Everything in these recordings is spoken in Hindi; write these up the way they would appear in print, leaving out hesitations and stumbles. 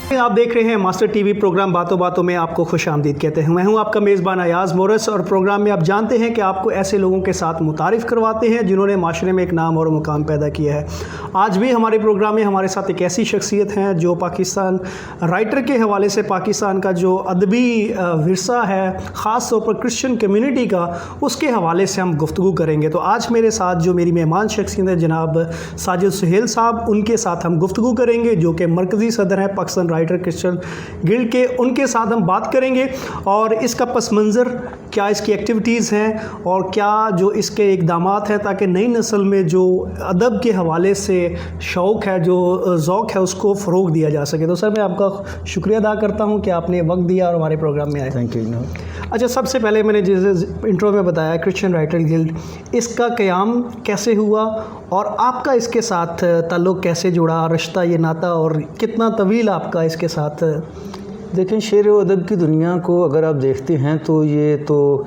आप देख रहे हैं मास्टर टीवी प्रोग्राम बातों बातों में आपको खुश आमदीद कहते हैं। मैं हूं आपका मेज़बान अयाज़ मोरस और प्रोग्राम में आप जानते हैं कि आपको ऐसे लोगों के साथ मुतारिफ़ करवाते हैं जिन्होंने माशरे में एक नाम और मुकाम पैदा किया है। आज भी हमारे प्रोग्राम में हमारे साथ एक ऐसी शख्सियत हैं जो पाकिस्तान राइटर के हवाले से पाकिस्तान का जो अदबी विरसा है, ख़ास तौर पर क्रिश्चियन कम्यूनिटी का, उसके हवाले से हम गुफ्तगू करेंगे। तो आज मेरे साथ जो मेरी मेहमान शख्सियत है जनाब साजिद सुहेल साहब, उनके साथ हम गुफ्तगू करेंगे जो कि मरकज़ी सदर हैं पाकिस्तान राइटर क्रिश्चियन गिल्ड के। उनके साथ हम बात करेंगे और इसका पस मंज़र क्या, इसकी एक्टिविटीज़ हैं और क्या जो इसके इक़दामात हैं ताकि नई नस्ल में जो अदब के हवाले से शौक़ है, जो ज़ौक़ है, उसको फ़रोग़ दिया जा सके। तो सर मैं आपका शुक्रिया अदा करता हूँ कि आपने वक्त दिया और हमारे प्रोग्राम में आए। Thank you. अच्छा, सबसे पहले मैंने जैसे इंट्रो में बताया क्रिश्चियन राइटर गिल्ड, इसका क़याम कैसे हुआ और आपका इसके साथ ताल्लुक़ कैसे जुड़ा, रिश्ता ये नाता, और कितना तवील आपका इसके साथ? देखें, शेर व अदब की दुनिया को अगर आप देखते हैं तो ये तो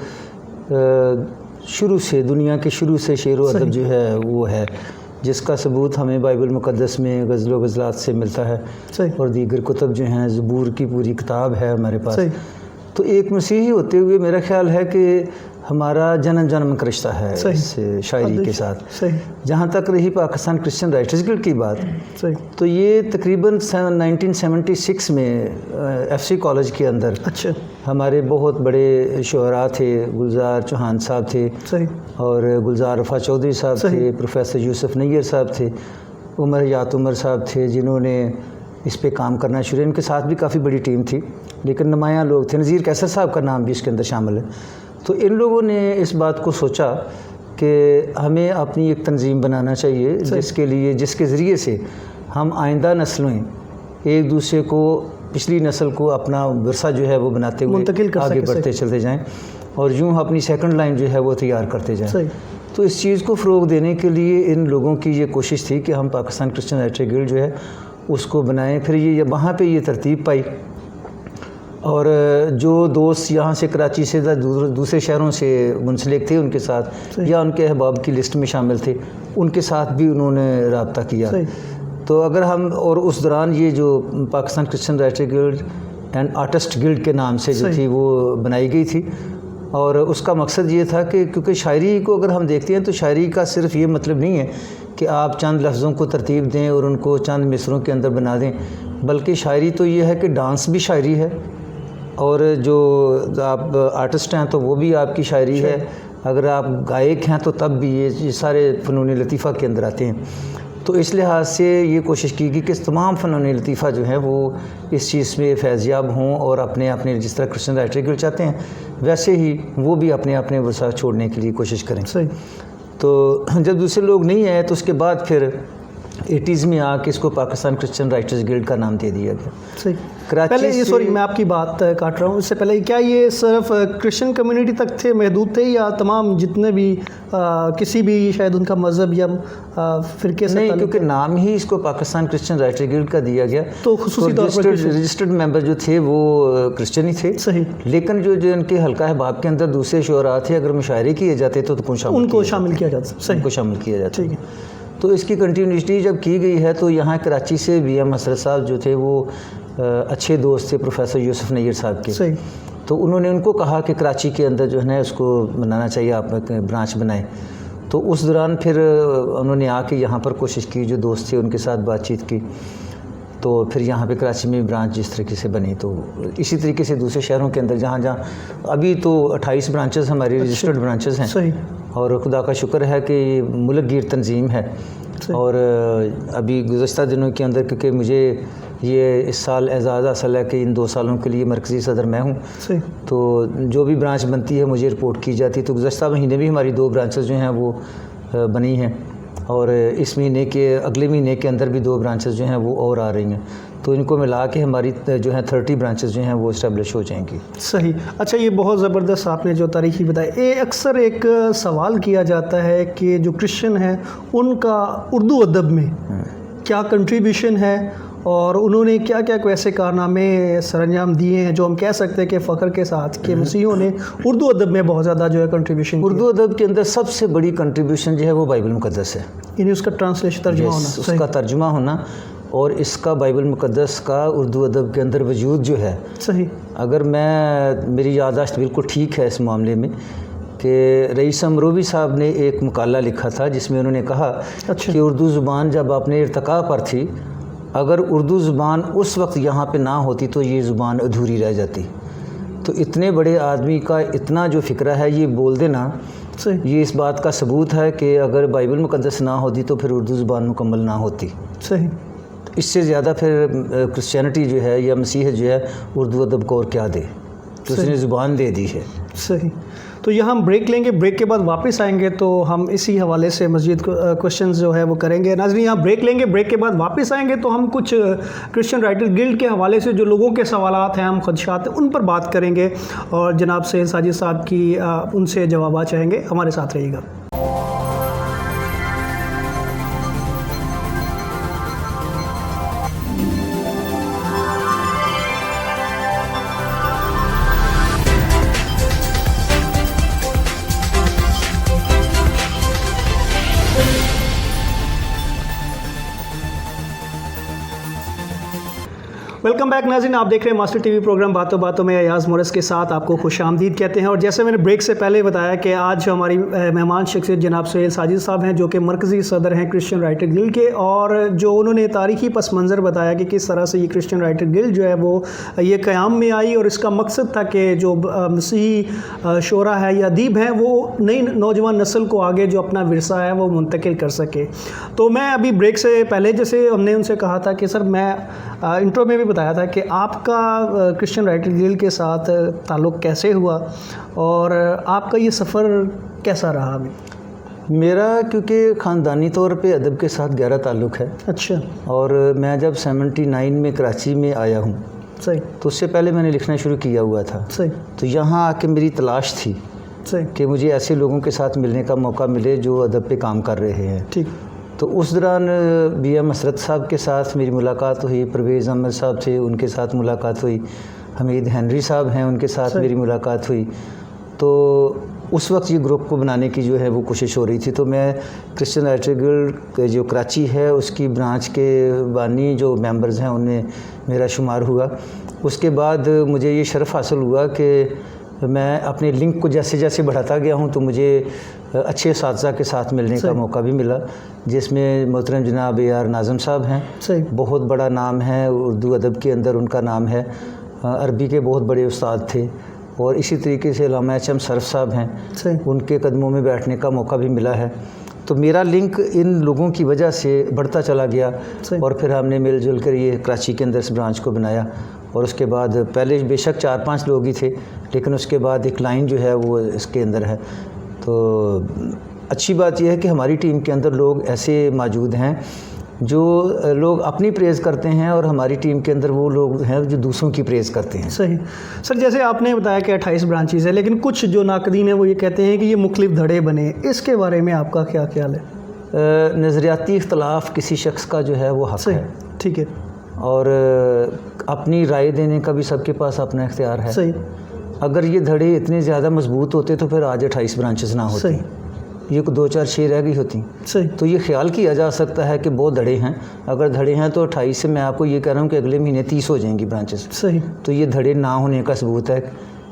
शुरू से, दुनिया के शुरू से शेर व अदब जो है वो है, जिसका सबूत हमें बाइबल मुक़द्दस में गज़ल व गज़लात से मिलता है और दीगर कुतब जो हैं, ज़बूर की पूरी किताब है हमारे पास। तो एक मसीही होते हुए मेरा ख्याल है कि हमारा जन्म जन्म का रिश्ता है इस शायरी के साथ। जहाँ तक रही पाकिस्तान क्रिश्चियन राइटर्स गिल्ड की बात, तो ये तकरीबन 1976 में एफसी कॉलेज के अंदर हमारे बहुत बड़े शुअरा थे। गुलजार चौहान साहब थे और गुलजार रफ़ा चौधरी साहब थे, प्रोफेसर यूसुफ नैयर साहब थे, उमर हयात उमर साहब थे जिन्होंने इस पे काम करना शुरू। इनके साथ भी काफ़ी बड़ी टीम थी, लेकिन नुमायाँ लोग थे। नज़ीर कैसर साहब का नाम भी इसके अंदर शामिल है। तो इन लोगों ने इस बात को सोचा कि हमें अपनी एक तंजीम बनाना चाहिए जिसके ज़रिए से हम आइंदा नस्लें एक दूसरे को, पिछली नस्ल को अपना विरसा जो है वो बनाते हुए आगे बढ़ते चलते जाएं और यूँ अपनी सेकंड लाइन जो है वो तैयार करते जाएं। तो इस चीज़ को फ़रोग़ देने के लिए इन लोगों की ये कोशिश थी कि हम पाकिस्तान क्रिश्चियन राइटर गिल्ड जो है उसको बनाएं। फिर ये वहाँ पे ये तरतीब पाई और जो दोस्त यहाँ से कराची से दूसरे शहरों से मुंसलिक थे उनके साथ या उनके अहबाब की लिस्ट में शामिल थे, उनके साथ भी उन्होंने रब्ता किया। तो अगर हम, और उस दौरान ये जो Pakistan Christian writer guild and artist guild के नाम से जो थी वो बनाई गई थी और उसका मकसद ये था कि क्योंकि शायरी को अगर हम देखते हैं तो शायरी का सिर्फ ये मतलब नहीं है कि आप चंद लफ्ज़ों को तरतीब दें और उनको चंद मिसरों के अंदर बना दें, बल्कि शायरी तो ये है कि डांस भी शायरी है और जो आप आर्टिस्ट हैं तो वो भी आपकी शायरी है, अगर आप गायक हैं तो तब भी ये सारे फ़नून लतीफ़ा के अंदर आते हैं। तो इस लिहाज से ये कोशिश की गई कि तमाम फ़नून लतीफ़ा जो हैं वो इस चीज़ में फैज़याब हों और अपने अपने, जिस तरह क्रिश्चियन राइटर गिल्ड चाहते हैं वैसे ही वो भी अपने अपने वसा छोड़ने के लिए कोशिश करें। तो जब दूसरे लोग नहीं आए तो उसके बाद फिर 80s में आके इसको पाकिस्तान क्रिश्चियन राइटर्स गिल्ड का नाम दे दिया गया। पहले ये, सॉरी मैं आपकी बात काट रहा हूँ, इससे पहले क्या ये सिर्फ क्रिश्चियन कम्युनिटी तक थे, महदूद थे, या तमाम जितने भी किसी भी शायद उनका मज़हब या फ़िरके से? नहीं, क्योंकि नाम ही इसको पाकिस्तान क्रिश्चियन राइटर गिल्ड का दिया गया तो खुसूसी तौर पर रजिस्टर्ड मेंबर जो थे वो क्रिश्चियन ही थे। लेकिन जो इनके हल्का अहबाब के अंदर दूसरे शुअरा थे, अगर मुशायरे किए जाते तो उनको शामिल किया जाता। उनको शामिल किया जाता। तो इसकी कंटिन्यूटी जब की गई है तो यहाँ कराची से BM असरत साहब जो थे वो अच्छे दोस्त थे प्रोफेसर यूसुफ नैयर साहब के। तो उन्होंने उनको कहा कि कराची के अंदर जो है ना उसको बनाना चाहिए, आप ब्रांच बनाएं। तो उस दौरान फिर उन्होंने आके यहाँ पर कोशिश की, जो दोस्त थे उनके साथ बातचीत की, तो फिर यहाँ पे कराची में ब्रांच जिस तरीके से बनी। तो इसी तरीके से दूसरे शहरों के अंदर जहाँ जहाँ अभी तो 28 ब्रांचेस हमारी रजिस्टर्ड ब्रांचेस हैं और खुदा का शुक्र है कि ये मुल्क गिर तंजीम है। और अभी गुज़श्ता दिनों के अंदर, क्योंकि मुझे ये इस साल एजाज़ हासिल है कि इन 2 सालों के लिए मरकज़ी सदर मैं हूँ, तो जो भी ब्रांच बनती है मुझे रिपोर्ट की जाती है। तो गुज़श्ता महीने भी हमारी 2 ब्रांचेस जो हैं वो बनी हैं और इस महीने के अगले महीने के अंदर भी 2 ब्रांचेस जो हैं वो और आ रही हैं। तो इनको मिला के हमारी जो है 30 ब्रांचेस जो हैं वो इस्टेब्लिश हो जाएंगी। सही। अच्छा, ये बहुत ज़बरदस्त आपने जो तारीख़ी बताई। ये अक्सर एक सवाल किया जाता है कि जो क्रिश्चियन हैं उनका उर्दू अदब में क्या कंट्रीब्यूशन है और उन्होंने क्या क्या ऐसे कारनामे सरअंजाम दिए हैं जो हम कह सकते हैं कि फ़ख्र के साथ कि मसीहों ने उर्दू अदब में बहुत ज़्यादा जो है कंट्रीब्यूशन। उर्दू अदब के अंदर सबसे बड़ी कंट्रीब्यूशन जो है वो बाइबल मुक़द्दस है, यानी उसका ट्रांसलेशन, तर्जुमा होना, उसका तर्जुमा होना और इसका बाइबल मुक़द्दस का उर्दू अदब के अंदर वजूद जो है, सही, अगर मेरी याददाश्त बिल्कुल ठीक है इस मामले में, कि रईस अमरोवी साहब ने एक मकाला लिखा था जिसमें उन्होंने कहा अच्छा। कि उर्दू ज़ुबान जब अपने इर्तिका पर थी, अगर उर्दू ज़ुबान उस वक्त यहाँ पे ना होती तो ये ज़ुबान अधूरी रह जाती। तो इतने बड़े आदमी का इतना जो फ़िक्रा है ये बोल देना, सही, ये इस बात का सबूत है कि अगर बाइबल मुक़द्दस ना होती तो फिर उर्दू ज़ुबान मुकम्मल ना होती। सही। इससे ज़्यादा फिर क्रिश्चियनिटी जो है या मसीह जो है उर्दू अदब को और क्या दे, तो उसने ज़ुबान दे दी है। सही। तो यहाँ हम ब्रेक लेंगे, ब्रेक के बाद वापस आएंगे तो हम इसी हवाले से मज़ीद क्वेश्चंस जो है वो करेंगे। नाज़रीन, यहाँ ब्रेक लेंगे, ब्रेक के बाद वापस आएंगे तो हम कुछ क्रिश्चियन राइटर गिल्ड के हवाले से जो लोगों के सवालात हैं, हम खदशात हैं, उन पर बात करेंगे और जनाब से साजिद साहब की उनसे जवाब चाहेंगे। हमारे साथ रहिएगा। वेलकम बैक नाज़रीन, आप देख रहे हैं मास्टर टीवी प्रोग्राम बातों बातों में अयाज़ मोरस के साथ आपको खुशामदीद कहते हैं। और जैसे मैंने ब्रेक से पहले बताया कि आज हमारी मेहमान शख्सियत जनाब सुहेल साजिद साहब हैं, जो कि मरकज़ी सदर हैं क्रिश्चियन राइटर गिल्ड के, और जो उन्होंने तारीख़ी पस मंज़र बताया कि किस तरह से ये क्रिश्चियन राइटर गिल्ड जो है वो ये क़याम में आई और इसका मकसद था कि जो मसीही शोरा है या अदीब हैं वो नई नौजवान नस्ल को आगे जो अपना विरसा है वो मुंतकिल कर सके। तो मैं अभी ब्रेक से पहले जैसे हमने उनसे कहा था कि सर, मैं इंट्रो में भी बताया था कि आपका क्रिश्चियन राइटर गिल्ड के साथ ताल्लुक़ कैसे हुआ और आपका ये सफ़र कैसा रहा अभी? मेरा क्योंकि ख़ानदानी तौर पे अदब के साथ गहरा ताल्लुक़ है। अच्छा। और मैं जब 79 में कराची में आया हूँ, सही, तो उससे पहले मैंने लिखना शुरू किया हुआ था। सही। तो यहाँ आके मेरी तलाश थी सही कि मुझे ऐसे लोगों के साथ मिलने का मौका मिले जो अदब पे काम कर रहे हैं। ठीक। तो उस दौरान BM हसरत साहब के साथ मेरी मुलाकात हुई, परवेज़ अहमद साहब थे, उनके साथ मुलाकात हुई, हमीद हेनरी साहब हैं, उनके साथ मेरी मुलाकात हुई। तो उस वक्त ये ग्रुप को बनाने की जो है वो कोशिश हो रही थी। तो मैं क्रिश्चियन राइटर गिल्ड जो कराची है उसकी ब्रांच के बानी जो मेंबर्स हैं उनमें मेरा शुमार हुआ। उसके बाद मुझे ये शर्फ़ हासिल हुआ कि मैं अपने लिंक को जैसे जैसे बढ़ाता गया हूँ तो मुझे अच्छे साथी के साथ मिलने का मौका भी मिला, जिसमें मोहतरम जनाब AR नाज़म साहब हैं। सही, बहुत बड़ा नाम है उर्दू अदब के अंदर, उनका नाम है। अरबी के बहुत बड़े उस्ताद थे। और इसी तरीके से अल्लामा HM सरफ साहब हैं, उनके कदमों में बैठने का मौका भी मिला है। तो मेरा लिंक इन लोगों की वजह से बढ़ता चला गया और फिर हमने मिलजुल कर ये कराची के अंदर इस ब्रांच को बनाया। और उसके बाद पहले बेशक 4-5 लोग ही थे, लेकिन उसके बाद एक लाइन जो है वो इसके अंदर है। तो अच्छी बात यह है कि हमारी टीम के अंदर लोग ऐसे मौजूद हैं जो लोग अपनी प्रेज़ करते हैं और हमारी टीम के अंदर वो लोग हैं जो दूसरों की प्रेज़ करते हैं। सही। सर, जैसे आपने बताया कि 28 ब्रांचेज़ है, लेकिन कुछ जो नाकदीन है वो ये कहते हैं कि ये मुख्तलिफ धड़े बने, इसके बारे में आपका क्या ख्याल है? नज़रियाती इख्तलाफ किसी शख्स का जो है वो हक़ है। ठीक है। और अपनी राय देने का भी सबके पास अपना इख्तियार है। सही। अगर ये धड़े इतने ज़्यादा मजबूत होते तो फिर आज 28 ब्रांचेस ना होती। सही। ये 2-4-6 रह गई होती। सही। तो ये ख्याल किया जा सकता है कि बहुत धड़े हैं। अगर धड़े हैं तो 28 से मैं आपको ये कह रहा हूँ कि अगले महीने 30 हो जाएंगी ब्रांचेस। सही। तो ये धड़े ना होने का सबूत है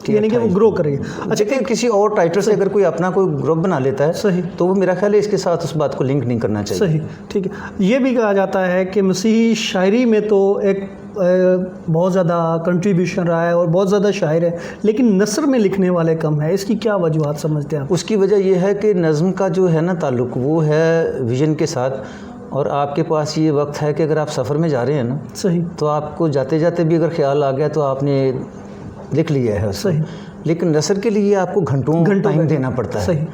यानी कि वो ग्रो करेगी। अच्छा, कि किसी और टाइटल से अगर कोई अपना कोई ग्रुप बना लेता है, सही, तो वो मेरा ख्याल है इसके साथ उस बात को लिंक नहीं करना चाहिए। सही, ठीक है। ये भी कहा जाता है कि मसीही शायरी में तो एक बहुत ज़्यादा कंट्रीब्यूशन रहा है और बहुत ज़्यादा शायर है, लेकिन नसर में लिखने वाले कम है। इसकी क्या वजूहत समझते हैं आप? उसकी वजह यह है कि नज़्म का जो है ना ताल्लुक़ वो है विजन के साथ, और आपके पास ये वक्त है कि अगर आप सफ़र में जा रहे हैं ना, सही, तो आपको जाते जाते भी अगर ख्याल आ गया तो आपने लिख लिया है। सही। लेकिन नसर के लिए आपको घंटों टाइम देना पड़ता है। सही।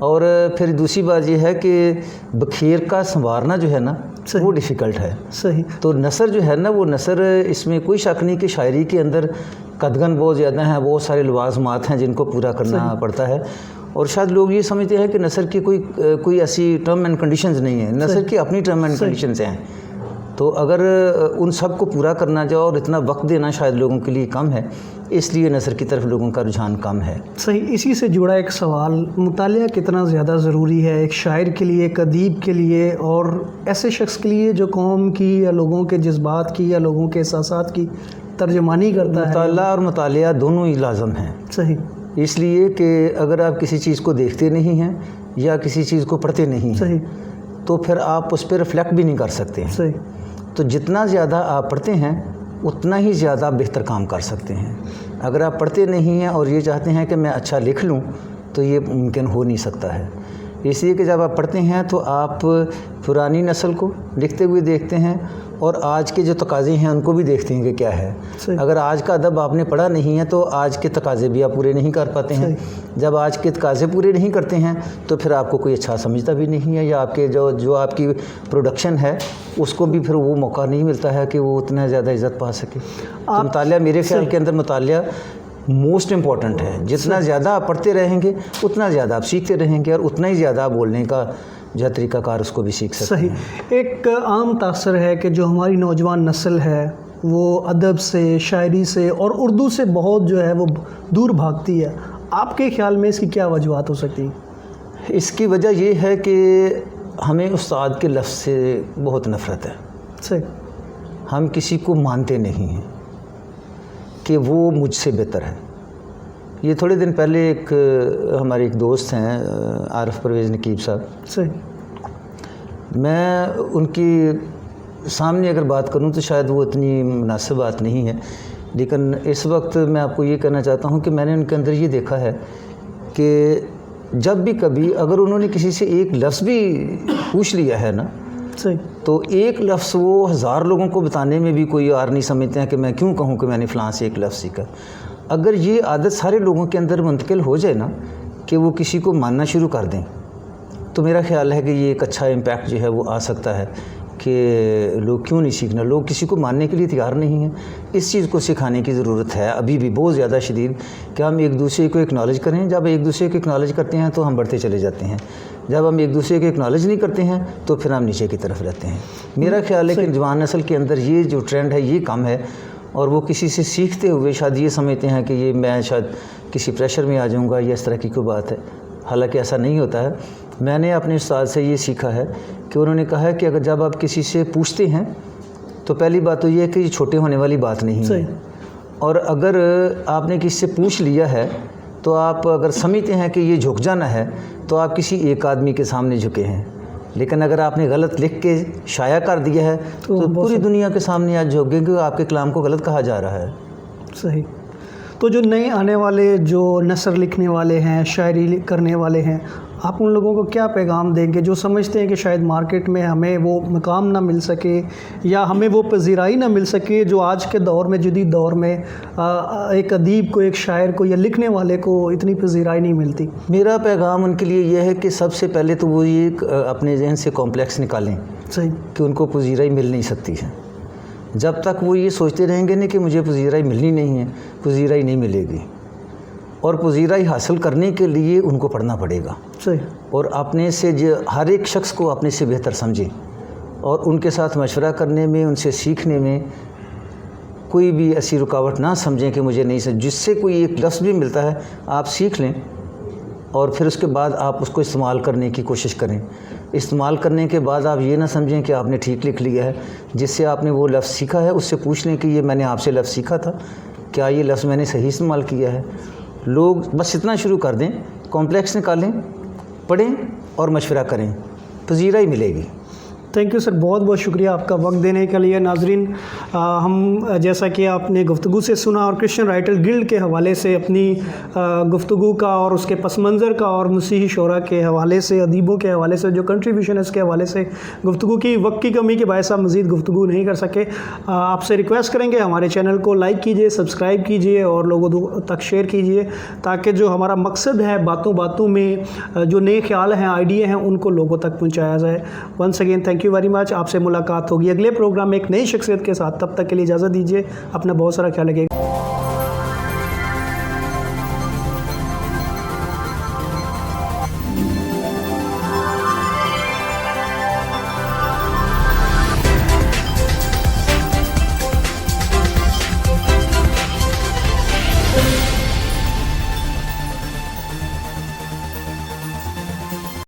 और फिर दूसरी बात यह है कि बखेर का संवारना जो है ना वो डिफ़िकल्ट है। सही। तो नसर जो है ना वो नसर, इसमें कोई शक नहीं कि शायरी के अंदर कदगन बहुत ज़्यादा है, बहुत सारे लवाज़मात हैं जिनको पूरा करना पड़ता है। और शायद लोग ये समझते हैं कि नसर की कोई ऐसी टर्म एंड कंडीशंस नहीं है। नसर की अपनी टर्म एंड कंडीशंस हैं। तो अगर उन सब को पूरा करना जाओ और इतना वक्त देना शायद लोगों के लिए कम है, इसलिए नसर की तरफ लोगों का रुझान कम है। सही, इसी से जुड़ा एक सवाल, मुतालिया कितना ज़्यादा ज़रूरी है एक शायर के लिए, एक अदीब के लिए, और ऐसे शख्स के लिए जो कौम की या लोगों के जज्बात की या लोगों के एहसासात की तर्जमानी करता है? मुताला और मुतालिया दोनों ही लाजम हैं। सही, इसलिए कि अगर आप किसी चीज़ को देखते नहीं हैं या किसी चीज़ को पढ़ते नहीं हैं, सही, तो फिर आप उस पर रिफ्लेक्ट भी नहीं कर सकते हैं। सही। तो जितना ज़्यादा आप पढ़ते हैं उतना ही ज़्यादा बेहतर काम कर सकते हैं। अगर आप पढ़ते नहीं हैं और ये चाहते हैं कि मैं अच्छा लिख लूँ, तो ये मुमकिन हो नहीं सकता है। इसलिए कि जब आप पढ़ते हैं तो आप पुरानी नस्ल को लिखते हुए देखते हैं और आज के जो तकाज़े हैं उनको भी देखते हैं कि क्या है। अगर आज का अदब आपने पढ़ा नहीं है तो आज के तकाज़े भी आप पूरे नहीं कर पाते हैं। जब आज के तकाज़े पूरे नहीं करते हैं तो फिर आपको कोई अच्छा समझता भी नहीं है, या आपके जो आपकी प्रोडक्शन है उसको भी फिर वो मौका नहीं मिलता है कि वो उतना ज़्यादा इज़्ज़त पा सके। तो मुतालिया मेरे ख्याल के अंदर मुतालिया मोस्ट इम्पॉर्टेंट है। जितना ज़्यादा आप पढ़ते रहेंगे उतना ज़्यादा आप सीखते रहेंगे और उतना ही ज़्यादा बोलने का जो तरीक़ाकार उसको भी सीख सकते हैं। सही। एक आम तासर है कि जो हमारी नौजवान नस्ल है वो अदब से, शायरी से और उर्दू से बहुत जो है वो दूर भागती है। आपके ख़्याल में इसकी क्या वजूहत हो सकती है? इसकी वजह ये है कि हमें उस्ताद के लफ्ज़ से बहुत नफ़रत है। सही। हम किसी को मानते नहीं हैं कि वो मुझसे बेहतर है। ये थोड़े दिन पहले हमारे एक दोस्त हैं आरिफ परवेज़ नकीब साहब, सही, मैं उनकी सामने अगर बात करूं तो शायद वो इतनी मुनासिब बात नहीं है, लेकिन इस वक्त मैं आपको ये कहना चाहता हूं कि मैंने उनके अंदर ये देखा है कि जब भी कभी अगर उन्होंने किसी से एक लफ्ज़ भी पूछ लिया है ना, सही, तो एक लफ्ज़ वो 1000 लोगों को बताने में भी कोई यार नहीं समझते हैं कि मैं क्यों कहूँ कि मैंने फ़लाँ से एक लफ्ज़ सीखा। अगर ये आदत सारे लोगों के अंदर मुंतकिल हो जाए ना कि वो किसी को मानना शुरू कर दें, तो मेरा ख़्याल है कि ये एक अच्छा इम्पैक्ट जो है वो आ सकता है कि लोग क्यों नहीं सीखना। लोग किसी को मानने के लिए तैयार नहीं हैं। इस चीज़ को सिखाने की ज़रूरत है अभी भी बहुत ज़्यादा शदीद, कि हम एक दूसरे को एक्नॉलेज करें। जब एक दूसरे को एक्नॉलेज करते हैं तो हम बढ़ते चले जाते हैं। जब हम एक दूसरे को एक्नॉलेज नहीं करते हैं तो फिर हम नीचे की तरफ रहते हैं। मेरा ख्याल है कि जवान नस्ल के अंदर ये जो ट्रेंड है ये कम है, और वो किसी से सीखते हुए शायद ये समझते हैं कि ये मैं शायद किसी प्रेशर में आ जाऊँगा या इस तरह की कोई बात है। हालांकि ऐसा नहीं होता है। मैंने अपने उस्ताद से ये सीखा है कि उन्होंने कहा है कि अगर जब आप किसी से पूछते हैं तो पहली बात तो ये है कि ये छोटे होने वाली बात नहीं है, और अगर आपने किसी से पूछ लिया है तो आप अगर समझते हैं कि ये झुक जाना है तो आप किसी एक आदमी के सामने झुके हैं। लेकिन अगर आपने गलत लिख के शाया कर दिया है तो पूरी दुनिया के सामने आज झुक गए कि आपके कलाम को गलत कहा जा रहा है। सही। तो जो नए आने वाले जो नसर लिखने वाले हैं, शायरी करने वाले हैं, आप उन लोगों को क्या पैगाम देंगे जो समझते हैं कि शायद मार्केट में हमें वो मकाम ना मिल सके या हमें वो पजीराई ना मिल सके जो आज के दौर में, जदीद दौर में एक अदीब को, एक शायर को या लिखने वाले को इतनी पजीराई नहीं मिलती? मेरा पैगाम उनके लिए यह है कि सबसे पहले तो वो ये अपने जहन से कॉम्प्लेक्स निकालें। सही। कि उनको पजीराई मिल नहीं सकती है। जब तक वो ये सोचते रहेंगे नहीं कि मुझे पजीराई मिलनी नहीं है, पजीराई नहीं मिलेगी। और पजीराई हासिल करने के लिए उनको पढ़ना पड़ेगा। सही। और अपने से जो हर एक शख्स को अपने से बेहतर समझें और उनके साथ मशवरा करने में, उनसे सीखने में कोई भी ऐसी रुकावट ना समझें कि मुझे नहीं समझ। जिससे कोई एक लफ्ज़ भी मिलता है आप सीख लें और फिर उसके बाद आप उसको इस्तेमाल करने की कोशिश करें। इस्तेमाल करने के बाद आप ये ना समझें कि आपने ठीक लिख लिया है। जिससे आपने वो लफ्ज़ सीखा है उससे पूछ लें कि ये मैंने आपसे लफ्ज़ सीखा था, क्या ये लफ्ज़ मैंने सही इस्तेमाल किया है। लोग बस इतना शुरू कर दें, कॉम्प्लेक्स निकालें, पढ़ें और मशवरा करें, पजीराई मिलेगी। थैंक यू सर, बहुत बहुत शुक्रिया आपका वक्त देने के लिए। नाजरीन, हम जैसा कि आपने गुफ्तगू से सुना और क्रिश्चियन राइटर गिल्ड के हवाले से अपनी गुफ्तगू का और उसके पस मंज़र का और मसीही शोरा के हवाले से, अदीबों के हवाले से जो कंट्रीब्यूशन है उसके हवाले से गुफ्तगू की, वक्त की कमी के बायस आप मज़ीद गुफ्तगू नहीं कर सके। आपसे रिक्वेस्ट करेंगे हमारे चैनल को लाइक कीजिए, सब्सक्राइब कीजिए और लोगों तक शेयर कीजिए, ताकि जो हमारा मकसद है बातों बातों में जो नए ख्याल हैं, आइडिया हैं, उनको लोगों तक पहुँचाया जाए। Once again thank you very much. आपसे मुलाकात होगी अगले प्रोग्राम में एक नई शख्सियत के साथ। तब तक के लिए इजाज़त दीजिए। अपना बहुत सारा ख्याल रखिएगा।